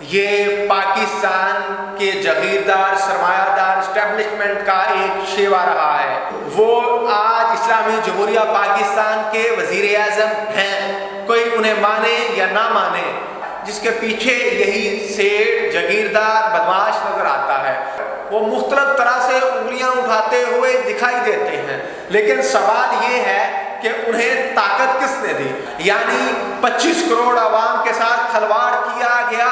ये पाकिस्तान के जगीरदार सरमायादार एस्टेब्लिशमेंट का एक शेवा रहा है। वो आज इस्लामी जमहूरिया पाकिस्तान के वजीर आज़म हैं, कोई उन्हें माने या ना माने, जिसके पीछे यही सेठ जगीरदार बदमाश नजर आता है। वो मुख्तलिफ तरह से उंगलियां उठाते हुए दिखाई देते हैं, लेकिन सवाल ये है कि उन्हें ताकत किसने दी? यानी 25 करोड़ आवाम के साथ खिलवाड़ किया गया।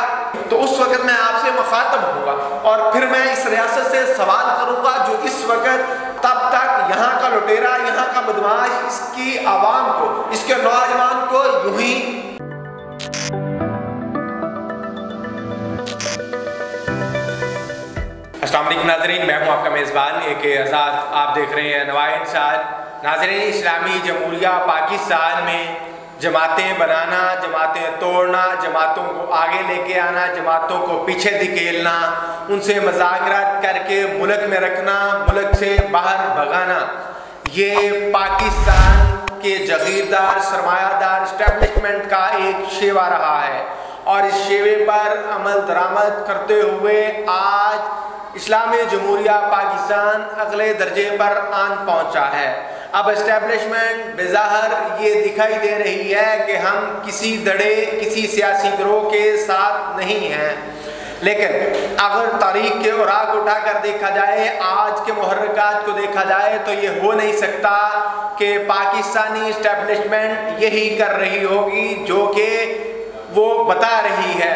तो उस वक्त मैं आपसे मुखातब होऊंगा और फिर मैं इस रियासत से सवाल करूंगा जो इस वक्त तब तक यहाँ का लुटेरा, यहाँ का बदमाश इसकी आवाम को, इसके नौजवान को यूं ही अस्सलाम वालेकुम नाज़रीन, मैं हूं आपका मेज़बान AK आज़ाद। आप देख रहे हैं नवाए इंसान। नाज़रीन, इस्लामी जमहूरिया पाकिस्तान में जमातें बनाना, जमातें तोड़ना, जमातों को आगे लेके आना, जमातों को पीछे धकेलना, उनसे मुज़ाकरात करके मुल्क में रखना, मुल्क से बाहर भगाना, ये पाकिस्तान के जगीरदार सरमायादार एस्टेब्लिशमेंट का एक शेवा रहा है। और इस शेवे पर अमल दरामद करते हुए आज इस्लामी जमहूरिया पाकिस्तान अगले दर्जे पर आन पहुंचा है। अब एस्टेब्लिशमेंट बेज़ाहिर ये दिखाई दे रही है कि हम किसी धड़े, किसी सियासी गिरोह के साथ नहीं हैं, लेकिन अगर तारीख के औराक उठा कर देखा जाए, आज के मुहर्रिकात को देखा जाए, तो ये हो नहीं सकता कि पाकिस्तानी एस्टेब्लिशमेंट यही कर रही होगी जो कि वो बता रही है।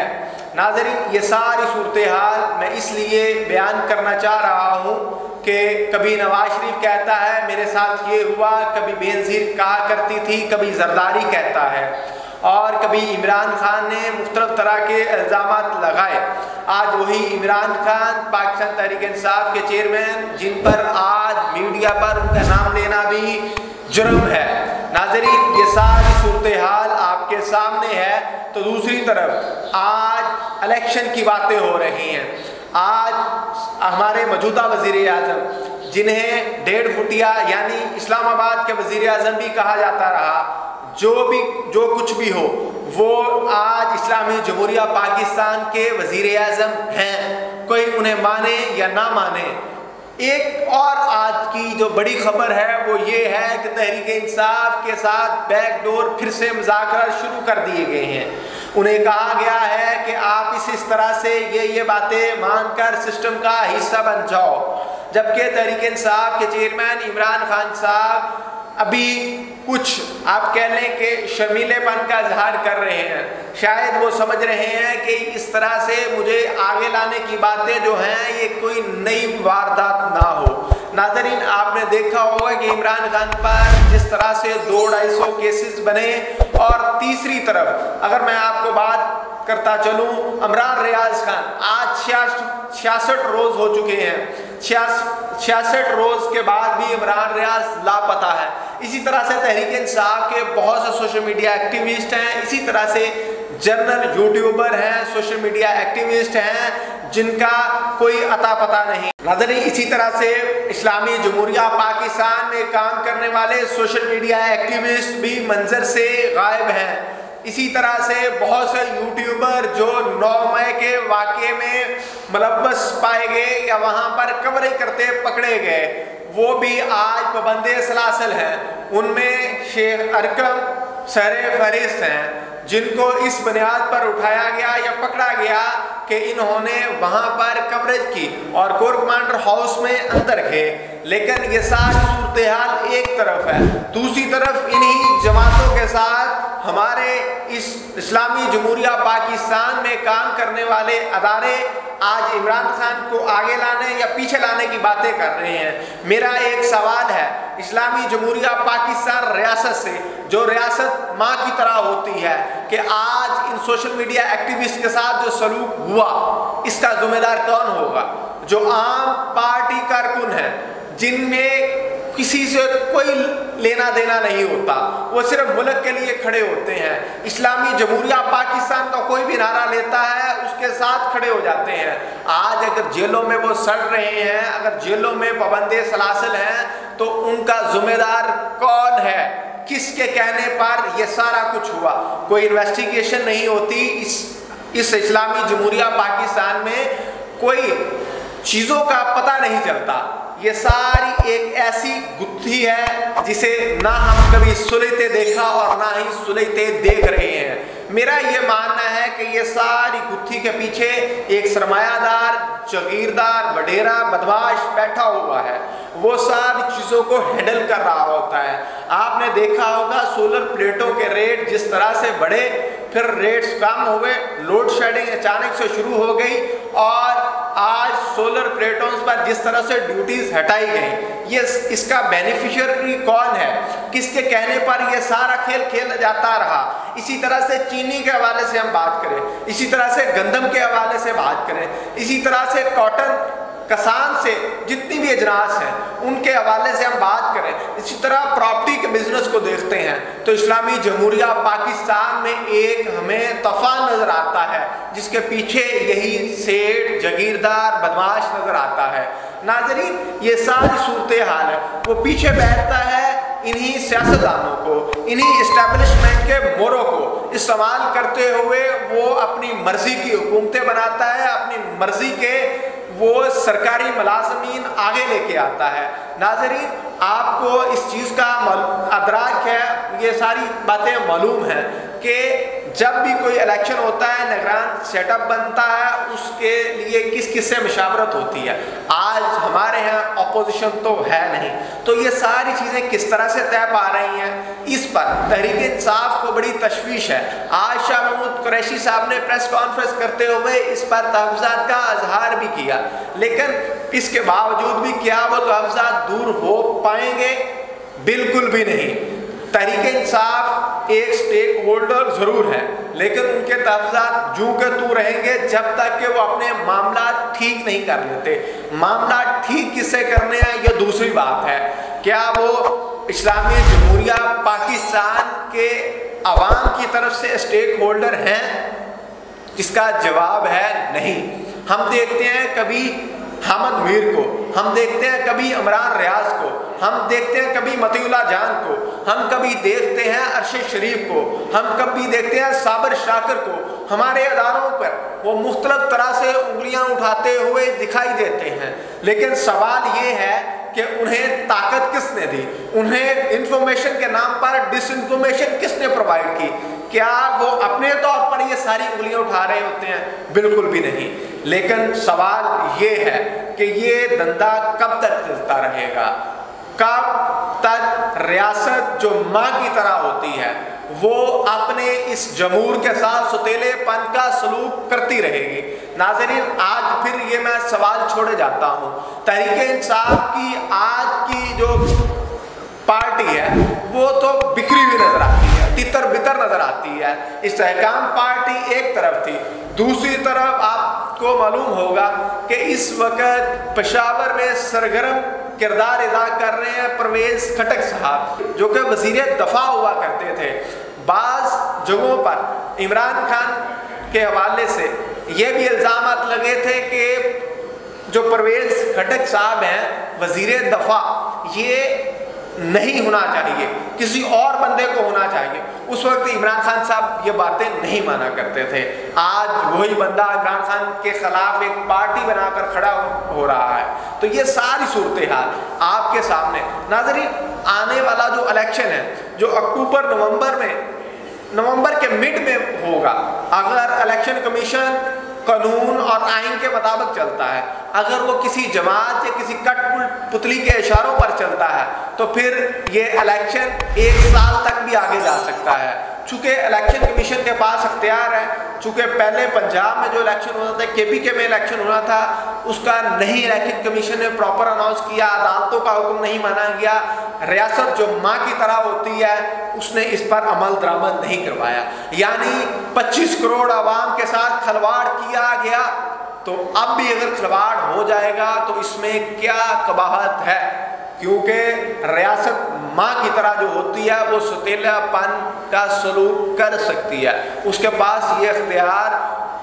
नाज़रीन, ये सारी सूरत हाल मैं इसलिए बयान करना चाह रहा हूँ कि कभी नवाज शरीफ कहता है मेरे साथ ये हुआ, कभी बेनज़ीर कहा करती थी, कभी जरदारी कहता है, और कभी इमरान खान ने मुख्तलिफ तरह के इल्ज़ामात लगाए। आज वही इमरान खान पाकिस्तान तहरीक इंसाफ के चेयरमैन, जिन पर आज मीडिया पर उनका नाम लेना भी जुर्म है। नाज़रीन, ये सारी सूरत हाल आपके सामने है। तो दूसरी तरफ आज इलेक्शन की बातें हो रही हैं। आज हमारे मौजूदा वज़ीर आज़म, जिन्हें 1.5 फुटिया यानी इस्लामाबाद के वज़ीर आज़म भी कहा जाता रहा, जो कुछ भी हो, वो आज इस्लामी जमहूरिया पाकिस्तान के वज़ीर आज़म हैं, कोई उन्हें माने या ना माने। एक और आज की जो बड़ी खबर है वो ये है कि तहरीक इंसाफ के साथ बैकडोर फिर से मुज़ाकरात शुरू कर दिए गए हैं। उन्हें कहा गया है कि आप इस तरह से ये बातें मानकर सिस्टम का हिस्सा बन जाओ, जबकि तहरीक इंसाफ के चेयरमैन इमरान खान साहब अभी कुछ आप कह लें कि शर्मीलेपन का इजहार कर रहे हैं। शायद वो समझ रहे हैं कि इस तरह से मुझे आगे लाने की बातें जो हैं ये कोई नई वारदात ना हो। नाज़रीन, आपने देखा होगा कि इमरान खान पर जिस तरह से 200-250 केसेस बने, और तीसरी तरफ अगर मैं आपको बात करता चलूँ, इमरान रियाज खान आज 66 रोज़ हो चुके हैं। 66 रोज़ के बाद भी इमरान रियाज लापता है। इसी तरह से तहरीक इंसाफ के बहुत से सोशल मीडिया एक्टिविस्ट हैं, इसी तरह से जर्नल यूट्यूबर हैं, सोशल मीडिया एक्टिविस्ट हैं, जिनका कोई अता पता नहीं। नाज़रीन, इसी तरह से इस्लामी जमहूरिया पाकिस्तान में काम करने वाले सोशल मीडिया एक्टिविस्ट भी मंजर से गायब हैं। इसी तरह से बहुत से यूट्यूबर जो 9 मई के वाक़े में मुलव्वस पाए गए या वहाँ पर कवरेज करते पकड़े गए, वो भी आज पाबंदे सलासल हैं। उनमें शेख अरकम सरे फहरिस्त हैं, जिनको इस बुनियाद पर उठाया गया या पकड़ा गया कि इन्होंने वहाँ पर कवरेज की और कोर कमांडर हाउस में अंदर गए। लेकिन ये सारी सूरत हाल एक तरफ है, दूसरी तरफ इन्हीं जमातों के साथ हमारे इस इस्लामी जमहूरिया पाकिस्तान में काम करने वाले अदारे आज इमरान खान को आगे लाने या पीछे लाने की बातें कर रहे हैं। मेरा एक सवाल है, इस्लामी जमहूरिया पाकिस्तान रियासत से, जो रियासत माँ की तरह होती है, कि आज इन सोशल मीडिया एक्टिविस्ट के साथ जो सलूक हुआ, इसका जिम्मेदार कौन होगा? जो आम पार्टी कारकुन है, जिनमें किसी से कोई लेना देना नहीं होता, वो सिर्फ मुल्क के लिए खड़े होते हैं। इस्लामी जमहूरिया पाकिस्तान का कोई भी नारा लेता है, उसके साथ खड़े हो जाते हैं। आज अगर जेलों में वो सड़ रहे हैं, अगर जेलों में पाबंदे सलासल हैं, तो उनका जिम्मेदार कौन है? किसके कहने पर यह सारा कुछ हुआ? कोई इन्वेस्टिगेशन नहीं होती। इस इस इस्लामी जमहूरिया पाकिस्तान में कोई चीज़ों का पता नहीं चलता। ये सारी एक ऐसी गुत्थी है जिसे ना हम कभी सुलझते देखा और ना ही सुलझते देख रहे हैं। मेरा ये मानना है कि ये सारी गुत्थी के पीछे एक सरमायादार, जागीरदार, वडेरा, बदमाश बैठा हुआ है। वो सारी चीज़ों को हैंडल कर रहा होता है। आपने देखा होगा सोलर प्लेटों के रेट जिस तरह से बढ़े, फिर रेट्स कम हो गए, लोड शेडिंग अचानक से शुरू हो गई और आज सोलर प्लेटों पर जिस तरह से ड्यूटीज हटाई गई, ये इसका बेनिफिशियरी कौन है? किसके कहने पर ये सारा खेल खेला जाता रहा? इसी तरह से चीनी के हवाले से हम बात करें, इसी तरह से गंदम के हवाले से बात करें, इसी तरह से कॉटन, किसान से जितनी भी अजनास हैं उनके हवाले से हम बात करें, इसी तरह प्रॉपर्टी के बिजनेस को देखते हैं तो इस्लामी जमहूरिया पाकिस्तान में एक हमें तूफान नजर आता है जिसके पीछे यही सेठ, जागीरदार, बदमाश नजर आता है। नाजरीन, ये सारी सूरत हाल है, वो पीछे बैठता है इन्हीं सियासतदानों को, इन्हीं इस्टेब्लिशमेंट के मोरों को इस्तेमाल करते हुए वो अपनी मर्जी की हुकूमतें बनाता है, अपनी मर्जी के वो सरकारी मुलाजमीन आगे लेके आता है। नाज़रीन, आपको इस चीज़ का अदराक है, ये सारी बातें मालूम हैं कि जब भी कोई इलेक्शन होता है, निगरान सेटअप बनता है, उसके लिए किस किस से मशावरत होती है। आज हमारे यहाँ अपोजिशन तो है नहीं, तो ये सारी चीज़ें किस तरह से तय पा रही हैं, इस पर तहरीक इंसाफ को बड़ी तशवीश है। आज शाह महमूद कुरैशी साहब ने प्रेस कॉन्फ्रेंस करते हुए इस पर तहफ़्ज़ात का इजहार भी किया, लेकिन इसके बावजूद भी क्या वो तहफ़्ज़ात दूर हो पाएंगे? बिल्कुल भी नहीं। तहरीक इंसाफ एक स्टेक होल्डर ज़रूर है, लेकिन उनके तहफ़्ज़ात जूं के तू रहेंगे जब तक कि वो अपने मामला ठीक नहीं कर लेते। मामला ठीक किससे करने हैं ये दूसरी बात है। क्या वो इस्लामी जमहूरिया पाकिस्तान के अवाम की तरफ से स्टेक होल्डर हैं? इसका जवाब है नहीं। हम देखते हैं कभी हमद मीर को, हम देखते हैं कभी इमरान रियाज को, हम देखते हैं कभी मतीउल्लाह जान को, हम कभी देखते हैं अरशद शरीफ को, हम कभी देखते हैं साबिर शाकिर को। हमारे अदारों पर वो मुख्तलिफ तरह से उंगलियां उठाते हुए दिखाई देते हैं, लेकिन सवाल ये है कि उन्हें ताकत किसने दी? उन्हें इंफॉर्मेशन के नाम पर डिसइंफॉर्मेशन किसने प्रोवाइड की? क्या वो अपने तौर पर ये सारी उंगलियां उठा रहे होते हैं? बिल्कुल भी नहीं। लेकिन सवाल ये है कि ये धंधा कब तक चलता रहेगा? कब तक रियासत जो माँ की तरह होती है वो अपने इस जमूर के साथ सुतीलेपन का सलूक करती रहेगी? नाज़रीन, आज फिर ये मैं सवाल छोड़े जाता हूँ। तहरीक इंसाफ की आज की जो पार्टी है वो तो बिखरी हुई नजर आती है, तितर बितर नजर आती है। इस्तेहकाम पार्टी एक तरफ थी, दूसरी तरफ आपको मालूम होगा कि इस वक्त पेशावर में सरगर्म किरदार अदा कर रहे हैं परवेज खटक साहब, जो कि वज़ीर दफ़ा हुआ करते थे। बाज़ जगहों पर इमरान खान के हवाले से ये भी इल्ज़ामात लगे थे कि जो परवेज खटक साहब हैं वज़ीर दफ़ा, ये नहीं होना चाहिए, किसी और बंदे को होना चाहिए। उस वक्त इमरान खान साहब ये बातें नहीं माना करते थे। आज वही बंदा इमरान खान के खिलाफ एक पार्टी बनाकर खड़ा हो रहा है। तो ये सारी सूरत हाल आपके सामने। नाज़रीन, आने वाला जो इलेक्शन है, जो अक्टूबर नवंबर के मिड में होगा, अगर इलेक्शन कमीशन कानून और आइन के मुताबिक चलता है, अगर वो किसी जमात या किसी कठपुतली के इशारों पर चलता है, तो फिर ये इलेक्शन 1 साल तक भी आगे जा सकता है। चूँकि इलेक्शन कमीशन के पास अख्तियार है, चूँकि पहले पंजाब में जो इलेक्शन होना था, KPK में इलेक्शन होना था, उसका नहीं इलेक्शन कमीशन ने प्रॉपर अनाउंस किया, अदालतों का हुक्म नहीं माना गया। रियासत जो माँ की तरह होती है उसने इस पर अमल दरामद नहीं करवाया, यानी 25 करोड़ आवाम के साथ खिलवाड़ किया गया। तो अब भी अगर खिलवाड़ हो जाएगा तो इसमें क्या कबाहत है? क्योंकि रियासत माँ की तरह जो होती है वो सुतीलापन का सलूक कर सकती है, उसके पास ये अख्तियार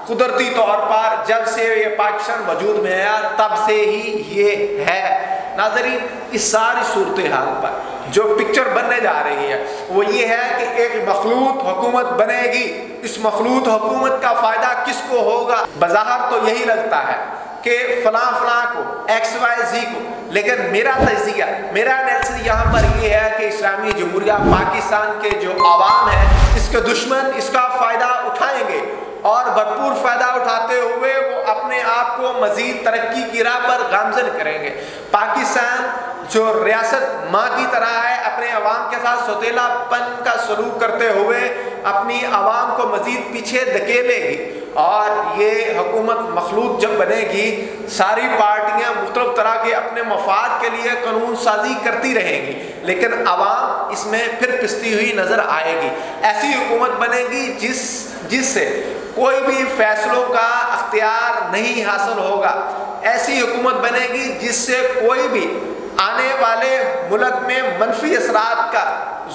कुदरती तौर पर जब से ये पाकिस्तान वजूद में आया तब से ही ये है। नाज़रीन, इस सारी सूरत हाल पर जो पिक्चर बनने जा रही है वो ये है कि एक मखलूत हुकूमत बनेगी। इस मखलूत हुकूमत का फ़ायदा किसको होगा? बज़ाहिर तो यही लगता है कि फलां फलां को, XYZ को, लेकिन मेरा तज़किया, मेरा एनालिसिस यहाँ पर ये है कि इस्लामी जमहूरिया पाकिस्तान के जो आवाम है, इसके दुश्मन इसका फ़ायदा उठाएंगे और भरपूर फ़ायदा उठाते हुए वो अपने आप को मज़ीद तरक्की की राह पर गामज़न करेंगे। पाकिस्तान जो रियासत माँ की तरह है, अपने अवाम के साथ सौतेलापन का सलूक करते हुए अपनी अवाम को मज़ीद पीछे धकेलेगी और ये हुकूमत मखलूत जब बनेगी, सारी पार्टियाँ मुख्तलिफ तरह के अपने मफाद के लिए कानून साजी करती रहेंगी, लेकिन अवाम इसमें फिर पिसती हुई नज़र आएगी। ऐसी हुकूमत बनेगी जिससे कोई भी फैसलों का अख्तियार नहीं हासिल होगा। ऐसी हुकूमत बनेगी जिससे कोई भी आने वाले मुल्क में मनफी असरात का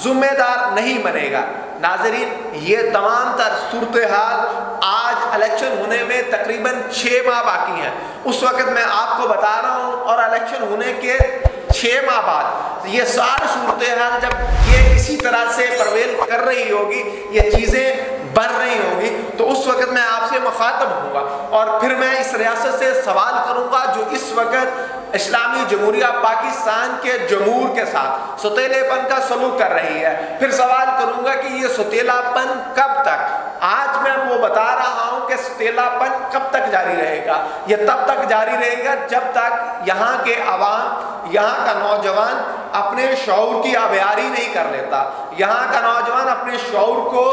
ज़िम्मेदार नहीं बनेगा। नाज़रीन, ये तमाम तर सूरत हाल आज इलेक्शन होने में तकरीबन 6 माह बाकी हैं। उस वक़्त मैं आपको बता रहा हूँ और इलेक्शन होने के 6 माह बाद ये सारी सूरत हाल जब ये इसी तरह से परवेल कर रही होगी, ये चीज़ें बन रही होगी, तो उस वक़्त मैं आपसे मुखातब होऊंगा और फिर मैं इस रियासत से सवाल करूँगा जो इस वक़्त इस्लामी जमहूरिया पाकिस्तान के जमहूर के साथ सौतेलेपन का सलूक कर रही है। फिर सवाल करूँगा कि ये सौतेलापन कब तक, आज मैं वो बता रहा हूँ कि सौतेलापन कब तक जारी रहेगा। ये तब तक जारी रहेगा जब तक यहाँ के अवाम, यहाँ का नौजवान अपने शऊर की आबियारी नहीं कर लेता, यहाँ का नौजवान अपने शऊर को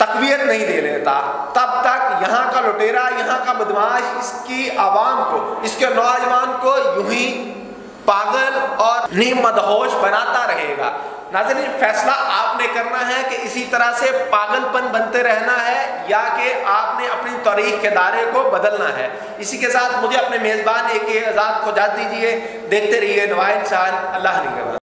तकवीयत नहीं दे लेता, तब तक यहाँ का लुटेरा, यहाँ का बदमाश इसकी आवाम को, इसके नौजवान को यूं ही पागल और नीम मदहोश बनाता रहेगा। नाज़रीन, फैसला आपने करना है कि इसी तरह से पागलपन बनते रहना है या कि आपने अपनी तारीख के दायरे को बदलना है। इसी के साथ मुझे अपने मेज़बान AK आज़ाद को इजाज़त दीजिए। देखते रहिए नवाइंसान। अल्लाह निगहबान।